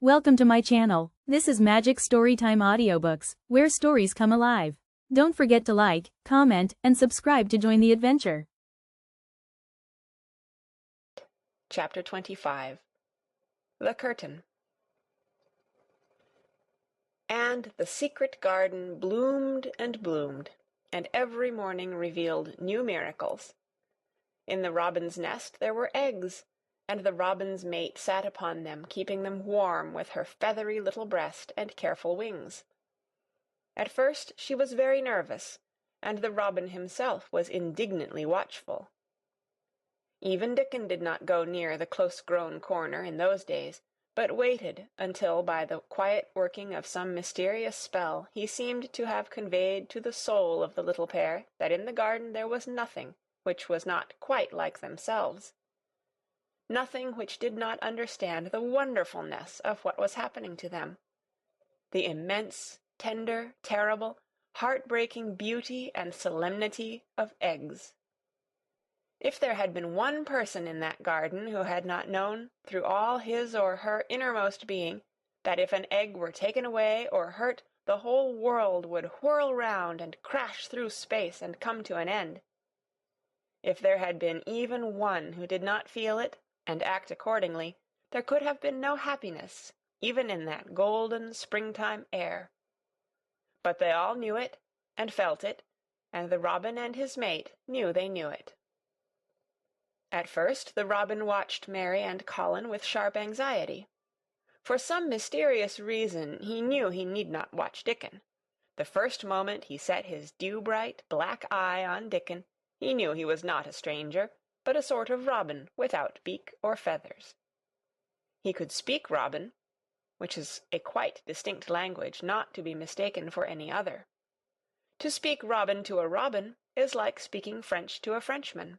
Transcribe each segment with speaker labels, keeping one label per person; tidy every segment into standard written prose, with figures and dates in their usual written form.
Speaker 1: Welcome to my channel. This is Magic Storytime Audiobooks, where stories come alive. Don't forget to like, comment, and subscribe to join the adventure.
Speaker 2: Chapter 25 The Curtain. And the secret garden bloomed and bloomed, and every morning revealed new miracles. In the robin's nest there were eggs, and the robin's mate sat upon them, keeping them warm with her feathery little breast and careful wings. At first she was very nervous, and the robin himself was indignantly watchful. Even Dickon did not go near the close-grown corner in those days, but waited until by the quiet working of some mysterious spell he seemed to have conveyed to the soul of the little pair that in the garden there was nothing which was not quite like themselves. Nothing which did not understand the wonderfulness of what was happening to them, the immense, tender, terrible, heart-breaking beauty and solemnity of eggs. If there had been one person in that garden who had not known, through all his or her innermost being, that if an egg were taken away or hurt, the whole world would whirl round and crash through space and come to an end. If there had been even one who did not feel it and act accordingly, there could have been no happiness, even in that golden springtime air. But they all knew it and felt it, and the robin and his mate knew they knew it. At first the robin watched Mary and Colin with sharp anxiety. For some mysterious reason he knew he need not watch Dickon. The first moment he set his dew-bright black eye on Dickon, he knew he was not a stranger, but a sort of robin without beak or feathers. He could speak robin, which is a quite distinct language, not to be mistaken for any other. To speak robin to a robin is like speaking French to a Frenchman.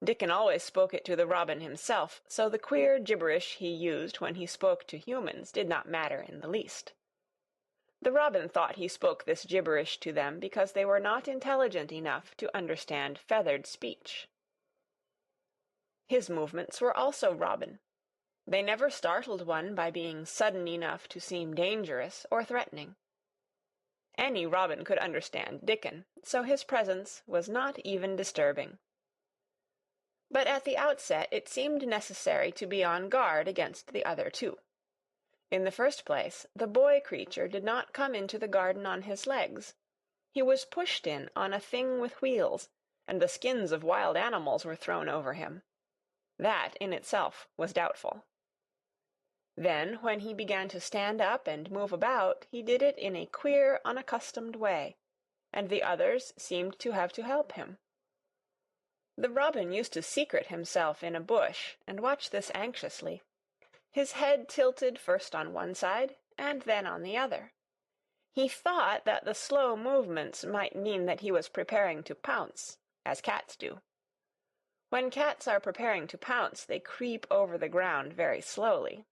Speaker 2: Dickon always spoke it to the robin himself, so the queer gibberish he used when he spoke to humans did not matter in the least. The robin thought he spoke this gibberish to them because they were not intelligent enough to understand feathered speech. His movements were also robin. They never startled one by being sudden enough to seem dangerous or threatening. Any robin could understand Dickon, so his presence was not even disturbing. But at the outset it seemed necessary to be on guard against the other two. In the first place, the boy creature did not come into the garden on his legs. He was pushed in on a thing with wheels, and the skins of wild animals were thrown over him. That in itself was doubtful. Then, when he began to stand up and move about, he did it in a queer, unaccustomed way, and the others seemed to have to help him. The robin used to secrete himself in a bush and watch this anxiously, his head tilted first on one side and then on the other. He thought that the slow movements might mean that he was preparing to pounce, as cats do. When cats are preparing to pounce, they creep over the ground very slowly.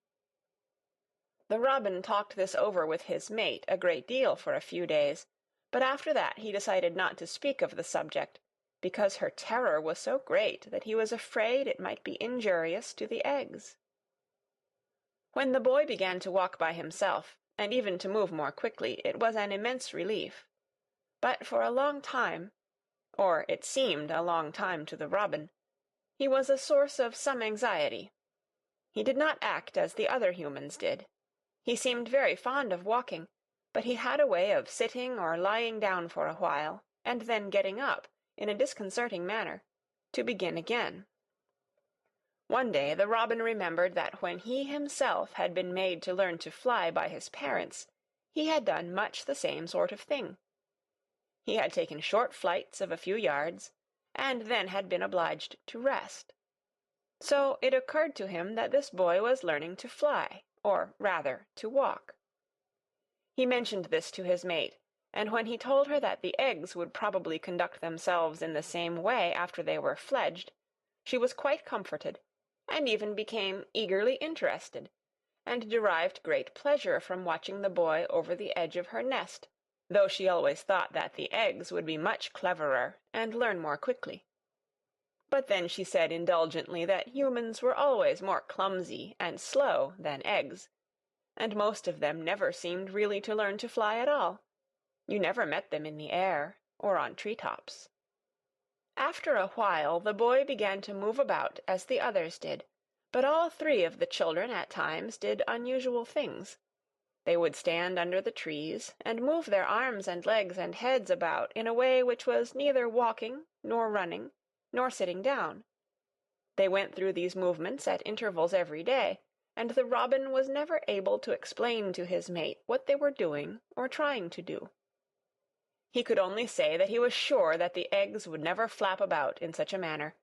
Speaker 2: The robin talked this over with his mate a great deal for a few days, but after that he decided not to speak of the subject, because her terror was so great that he was afraid it might be injurious to the eggs. When the boy began to walk by himself, and even to move more quickly, it was an immense relief. But for a long time, or it seemed a long time to the robin, he was a source of some anxiety. He did not act as the other humans did. He seemed very fond of walking, but he had a way of sitting or lying down for a while, and then getting up, in a disconcerting manner, to begin again. One day the robin remembered that when he himself had been made to learn to fly by his parents, he had done much the same sort of thing. He had taken short flights of a few yards, and then had been obliged to rest. So it occurred to him that this boy was learning to fly, or rather to walk. He mentioned this to his mate, and when he told her that the eggs would probably conduct themselves in the same way after they were fledged, she was quite comforted, and even became eagerly interested, and derived great pleasure from watching the boy over the edge of her nest, though she always thought that the eggs would be much cleverer and learn more quickly. But then she said indulgently that humans were always more clumsy and slow than eggs, and most of them never seemed really to learn to fly at all. You never met them in the air, or on tree-tops. After a while the boy began to move about as the others did, but all three of the children at times did unusual things. They would stand under the trees, and move their arms and legs and heads about in a way which was neither walking, nor running, nor sitting down. They went through these movements at intervals every day, and the robin was never able to explain to his mate what they were doing or trying to do. He could only say that he was sure that the eggs would never flap about in such a manner,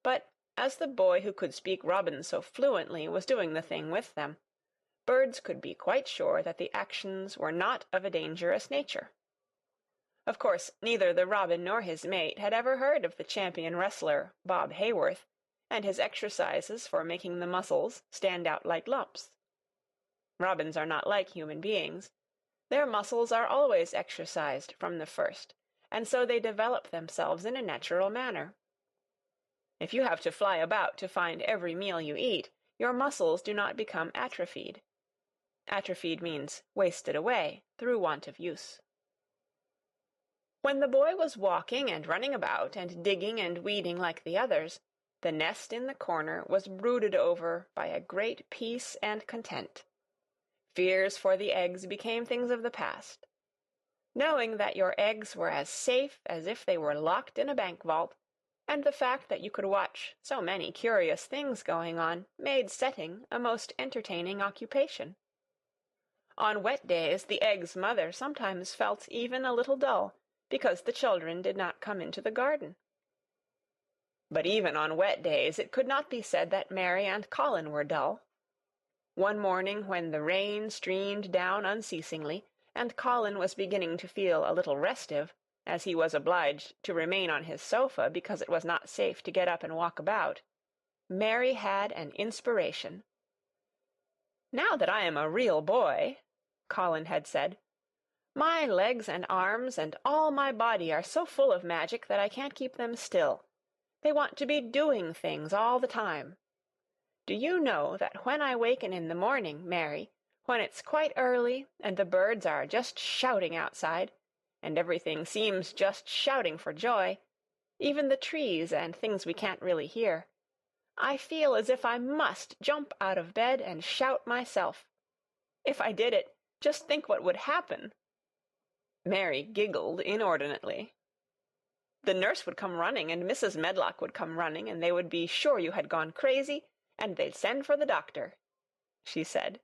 Speaker 2: but as the boy who could speak robin so fluently was doing the thing with them, birds could be quite sure that the actions were not of a dangerous nature. Of course, neither the robin nor his mate had ever heard of the champion wrestler, Bob Hayworth, and his exercises for making the muscles stand out like lumps. Robins are not like human beings. Their muscles are always exercised from the first, and so they develop themselves in a natural manner. If you have to fly about to find every meal you eat, your muscles do not become atrophied. Atrophied means wasted away through want of use. When the boy was walking and running about and digging and weeding like the others, the nest in the corner was brooded over by a great peace and content. Fears for the eggs became things of the past. Knowing that your eggs were as safe as if they were locked in a bank vault, and the fact that you could watch so many curious things going on, made setting a most entertaining occupation. On wet days the egg's mother sometimes felt even a little dull, because the children did not come into the garden. But even on wet days it could not be said that Mary and Colin were dull. One morning when the rain streamed down unceasingly, and Colin was beginning to feel a little restive, as he was obliged to remain on his sofa because it was not safe to get up and walk about, Mary had an inspiration. "Now that I am a real boy," Colin had said, "my legs and arms and all my body are so full of magic that I can't keep them still. They want to be doing things all the time. Do you know that when I waken in the morning, Mary, when it's quite early and the birds are just shouting outside, and everything seems just shouting for joy, even the trees and things we can't really hear, I feel as if I must jump out of bed and shout myself. If I did it, just think what would happen." Mary giggled inordinately. "The nurse would come running, and Mrs. Medlock would come running, and they would be sure you had gone crazy, and they'd send for the doctor," she said.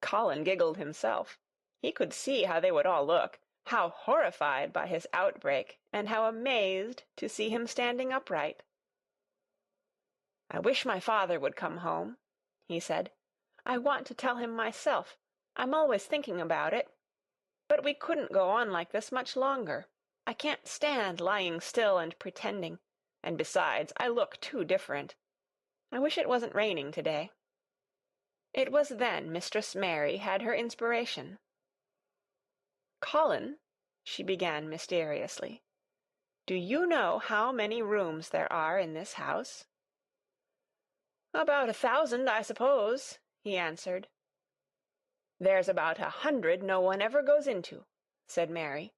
Speaker 2: Colin giggled himself. He could see how they would all look, how horrified by his outbreak, and how amazed to see him standing upright. "I wish my father would come home," he said. "I want to tell him myself. I'm always thinking about it. But we couldn't go on like this much longer. I can't stand lying still and pretending, and besides, I look too different. I wish it wasn't raining today." It was then Mistress Mary had her inspiration. "Colin," she began mysteriously, "do you know how many rooms there are in this house?" "About 1,000, I suppose," he answered. "There's about 100 no one ever goes into," said Mary.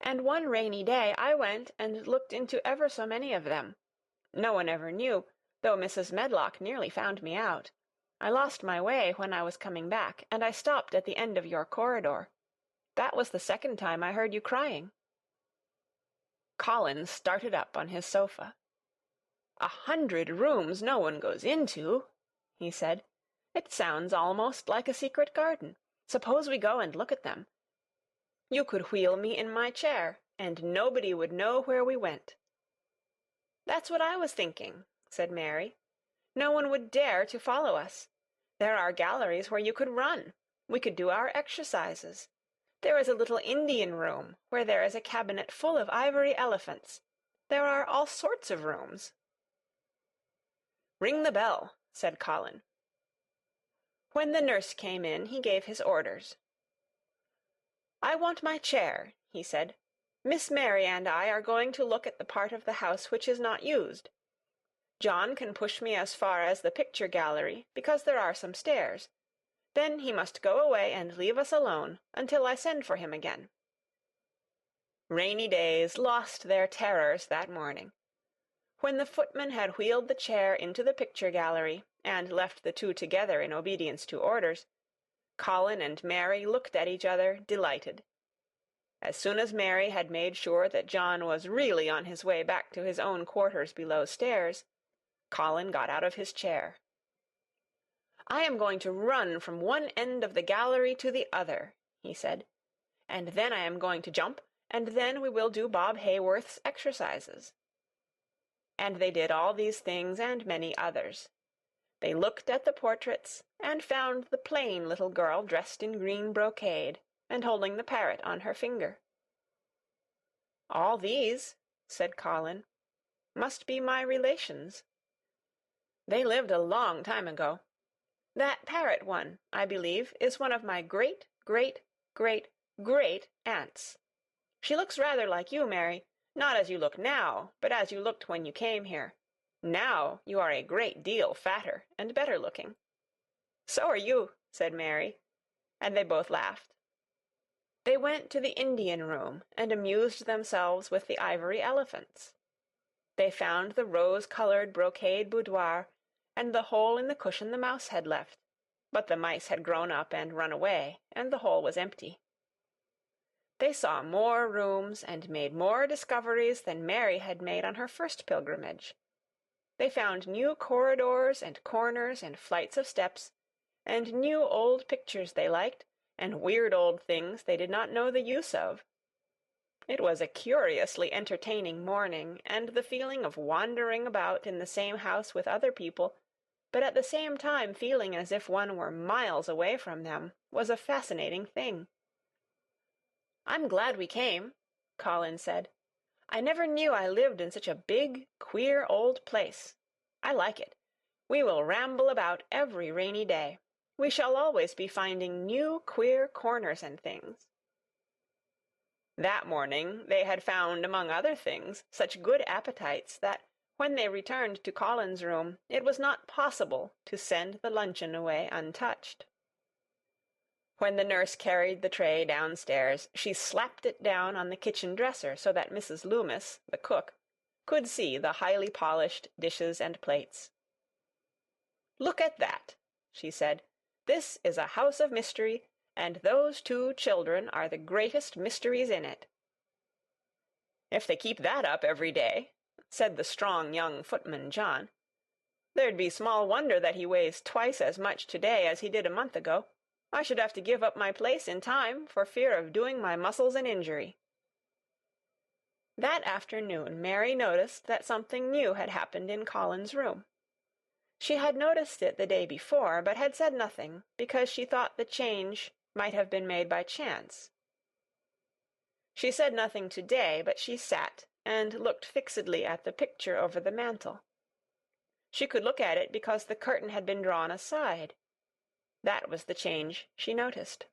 Speaker 2: "And one rainy day I went and looked into ever so many of them. No one ever knew, though Mrs. Medlock nearly found me out. I lost my way when I was coming back, and I stopped at the end of your corridor. That was the second time I heard you crying." Colin started up on his sofa. 100 rooms no one goes into," he said. "It sounds almost like a secret garden. Suppose we go and look at them. You could wheel me in my chair, and nobody would know where we went." "That's what I was thinking," said Mary. "No one would dare to follow us. There are galleries where you could run. We could do our exercises. There is a little Indian room where there is a cabinet full of ivory elephants. There are all sorts of rooms." "Ring the bell," said Colin. When the nurse came in, he gave his orders. "I want my chair," he said. "Miss Mary and I are going to look at the part of the house which is not used. John can push me as far as the picture gallery, because there are some stairs. Then he must go away and leave us alone until I send for him again." Rainy days lost their terrors that morning. When the footman had wheeled the chair into the picture gallery, and left the two together in obedience to orders, Colin and Mary looked at each other, delighted. As soon as Mary had made sure that John was really on his way back to his own quarters below stairs, Colin got out of his chair. "I am going to run from one end of the gallery to the other," he said, "and then I am going to jump, and then we will do Bob Hayworth's exercises." And they did all these things and many others. They looked at the portraits, and found the plain little girl dressed in green brocade, and holding the parrot on her finger. "All these," said Colin, "must be my relations. They lived a long time ago. That parrot one, I believe, is one of my great-great-great-great-aunts. She looks rather like you, Mary, not as you look now, but as you looked when you came here. Now you are a great deal fatter and better looking." "So are you," said Mary, and they both laughed. They went to the Indian room and amused themselves with the ivory elephants. They found the rose-colored brocade boudoir, and the hole in the cushion the mouse had left, but the mice had grown up and run away, and the hole was empty. They saw more rooms and made more discoveries than Mary had made on her first pilgrimage. They found new corridors and corners and flights of steps, and new old pictures they liked, and weird old things they did not know the use of. It was a curiously entertaining morning, and the feeling of wandering about in the same house with other people, but at the same time feeling as if one were miles away from them, was a fascinating thing. "I'm glad we came," Colin said. "I never knew I lived in such a big, queer old place. I like it. We will ramble about every rainy day. We shall always be finding new, queer corners and things." That morning they had found, among other things, such good appetites that, when they returned to Colin's room, it was not possible to send the luncheon away untouched. When the nurse carried the tray downstairs, she slapped it down on the kitchen dresser so that Mrs. Loomis, the cook, could see the highly polished dishes and plates. "Look at that," she said. "This is a house of mystery, and those two children are the greatest mysteries in it." "If they keep that up every day," said the strong young footman John, "there'd be small wonder that he weighs twice as much to-day as he did a month ago. I should have to give up my place in time for fear of doing my muscles an injury." That afternoon Mary noticed that something new had happened in Colin's room. She had noticed it the day before, but had said nothing, because she thought the change might have been made by chance. She said nothing to-day, but she sat and looked fixedly at the picture over the mantel. She could look at it because the curtain had been drawn aside. That was the change she noticed.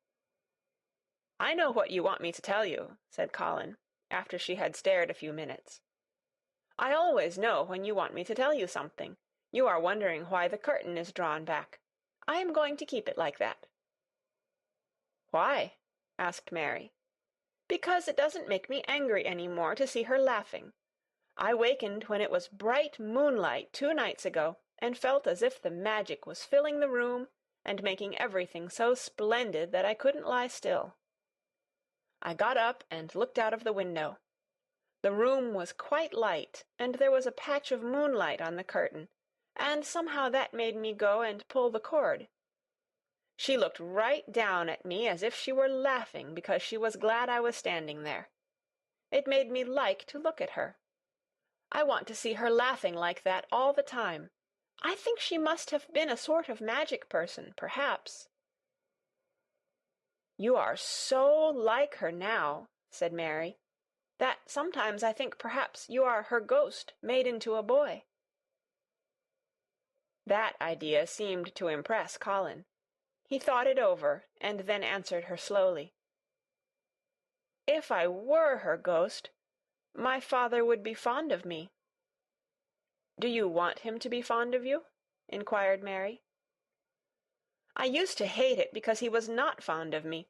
Speaker 2: "I know what you want me to tell you," said Colin, after she had stared a few minutes. "I always know when you want me to tell you something. You are wondering why the curtain is drawn back. I am going to keep it like that." "Why?" asked Mary. "Because it doesn't make me angry any more to see her laughing. I wakened when it was bright moonlight 2 nights ago, and felt as if the magic was filling the room and making everything so splendid that I couldn't lie still. I got up and looked out of the window. The room was quite light, and there was a patch of moonlight on the curtain, and somehow that made me go and pull the cord. She looked right down at me as if she were laughing because she was glad I was standing there. It made me like to look at her. I want to see her laughing like that all the time. I think she must have been a sort of magic person, perhaps." "You are so like her now," said Mary, "that sometimes I think perhaps you are her ghost made into a boy." That idea seemed to impress Colin. He thought it over, and then answered her slowly. "If I were her ghost, my father would be fond of me." "Do you want him to be fond of you?" inquired Mary. "I used to hate it because he was not fond of me.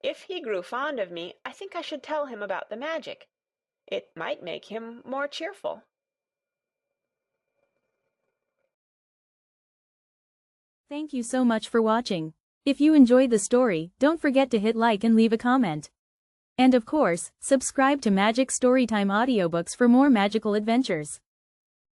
Speaker 2: If he grew fond of me, I think I should tell him about the magic. It might make him more cheerful."
Speaker 1: Thank you so much for watching. If you enjoyed the story, don't forget to hit like and leave a comment. And of course, subscribe to Magic Storytime Audiobooks for more magical adventures.